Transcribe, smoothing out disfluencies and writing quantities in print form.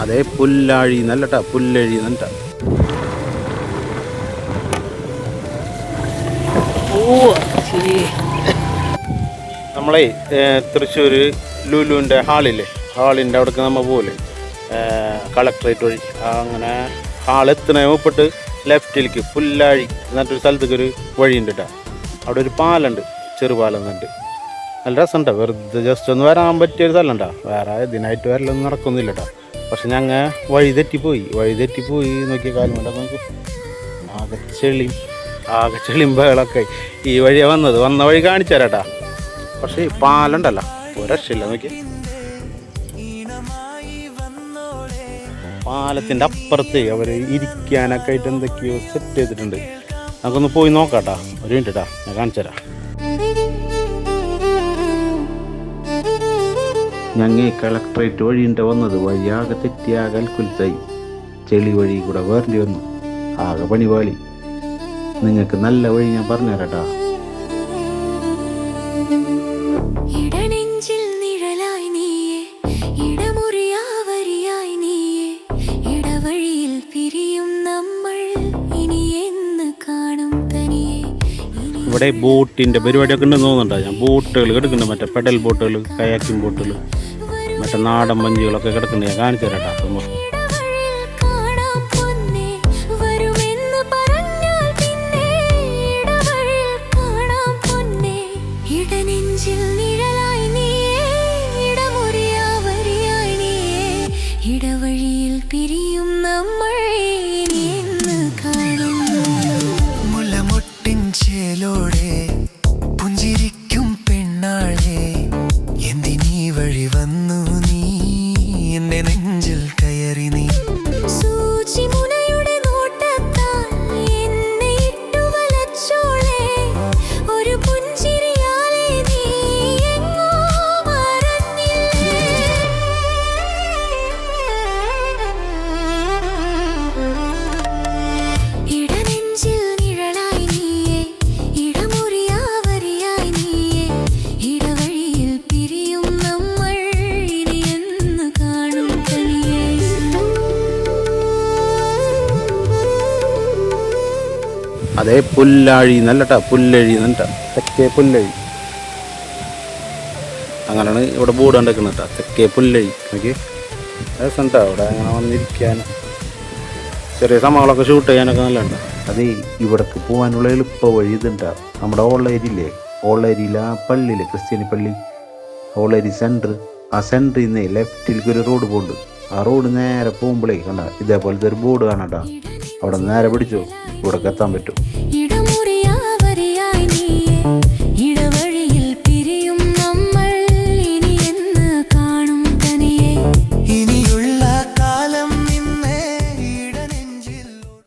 അതേ പുല്ലാഴി നല്ലട്ടാ, പുല്ലഴി നല്ലട്ടാ. നമ്മളെ തൃശ്ശൂർ ലുലുവിൻ്റെ ഹാളില്ലേ, ഹാളിൻ്റെ അവിടേക്ക് നമ്മൾ പോലെ കളക്ട്രേറ്റ് വഴി അങ്ങനെ ഹാളെത്തുന്ന മുപ്പിട്ട് ലെഫ്റ്റിലേക്ക് പുല്ലാഴി എന്നിട്ടൊരു സ്ഥലത്തേക്ക് ഒരു വഴിയുണ്ട് കേട്ടോ. അവിടെ ഒരു പാലുണ്ട്, ചെറുപാലം എന്നുണ്ട്. നല്ല രസമുണ്ടോ, വെറുതെ ജസ്റ്റ് ഒന്ന് വരാൻ പറ്റിയൊരു സ്ഥലം ഉണ്ടോ. വേറെ ഇതിനായിട്ട് വരലൊന്നും നടക്കൊന്നുമില്ല കേട്ടോ. പക്ഷെ ഞങ്ങൾ വഴി തെറ്റിപ്പോയി നോക്കിയ കാലം കൊണ്ട് നമുക്ക് ആകെ ചെളിയും ബഹളമൊക്കെ. ഈ വഴിയാണ് വന്ന വഴി കാണിച്ചു തരാട്ടാ. പക്ഷേ ഈ പാലുണ്ടല്ലോ ഒരു രക്ഷയില്ല. നോക്കി പാലത്തിൻ്റെ അപ്പുറത്ത് അവർ ഇരിക്കാനൊക്കെ ആയിട്ട് എന്തൊക്കെയോ സെറ്റ് ചെയ്തിട്ടുണ്ട്. നമുക്കൊന്ന് പോയി നോക്കാട്ടാ. ഒരു മിനിറ്റ് കേട്ടാ, ഞാൻ കാണിച്ചു തരാം. ഞങ്ങൾ കളക്ട്രേറ്റ് വഴിയുണ്ട് വന്നത്. വഴിയാകെ തെറ്റിയാകെ അൽക്കുലത്തായി. ചെളി വഴി കൂടെ വേറേണ്ടി വന്നു. ആകെ പണിപാളി. നിങ്ങൾക്ക് നല്ല വഴി ഞാൻ പറഞ്ഞു തരാട്ടാ. ഇവിടെ ബോട്ടിൻ്റെ പരിപാടിയൊക്കെ ഉണ്ടെന്ന് തോന്നുന്നുണ്ടോ. ഞാൻ ബോട്ടുകൾ കിടക്കുന്നുണ്ട്, മറ്റേ പെഡൽ ബോട്ടുകൾ, കയാക്കിംഗ് ബോട്ടുകൾ, മറ്റേ നാടൻ വഞ്ചികളൊക്കെ കിടക്കുന്നുണ്ട്. ഞാൻ കാണിച്ചു തരാട്ടാ. അപ്പോൾ ഇടവഴിയിൽ പിരിയും നമ്മൾ എന്ന് കാണും. മുലമൊട്ടിൻ ചേലോടെ പുഞ്ചിരിക്കും പെണ്ണാളെ, എന്തിനീ വഴി വന്നു നീ എന്റെ നെഞ്ചിൽ കയറി നീ. സൂചിമുനയുടെ നോട്ടത്താൽ എന്നെ ഇട്ടു വലച്ചോളെ, ഒരു പുഞ്ചിരിയാലെ നീ എങ്ങോ മറഞ്ഞില്ലേ. ഇടനെഞ്ചിൽ നിഴലായി നീയേ, ഇടമുറിയാവരിയായി നീയേ, ഇടവഴിയിൽ പിരിയും നമ്മൾ ഇനി എന്ന് കാണും തനിയേ. അതേ പുല്ലാഴി നല്ലട്ടാ, പുല്ലഴി നല്ലട്ടാ, തെക്കേ പുല്ലഴി. അങ്ങനെയാണ് ഇവിടെ ബോർഡ് കണ്ടിരിക്കുന്നത് കേട്ടോ, തെക്കേ പുല്ലഴി. നോക്കി രസമുണ്ടോ അവിടെ അങ്ങനെ വന്നിരിക്കാൻ, ചെറിയ സമയങ്ങളൊക്കെ ഷൂട്ട് ചെയ്യാനൊക്കെ നല്ലതുണ്ട്. അതേ ഇവിടേക്ക് പോകാനുള്ള എളുപ്പ വഴി ഇതുണ്ടാ. നമ്മുടെ ഓളേരിയില്ലേ, ഓളേരിയിൽ ആ പള്ളിയില്ലേ, ക്രിസ്ത്യാനി പള്ളി, ഓളേരി സെൻറ്റർ. ആ സെൻറ്ററിൽ നിന്ന് ലെഫ്റ്റിലേക്ക് ഒരു റോഡ് പോകുന്നുണ്ട്. ആ റോഡ് നേരെ പോകുമ്പോഴേ കണ്ട ഇതേപോലത്തെ ഒരു ബോർഡ് കാണാട്ടാ. അവിടെ നേരെ പിടിച്ചോ, ഇവിടേക്ക് എത്താൻ പറ്റും.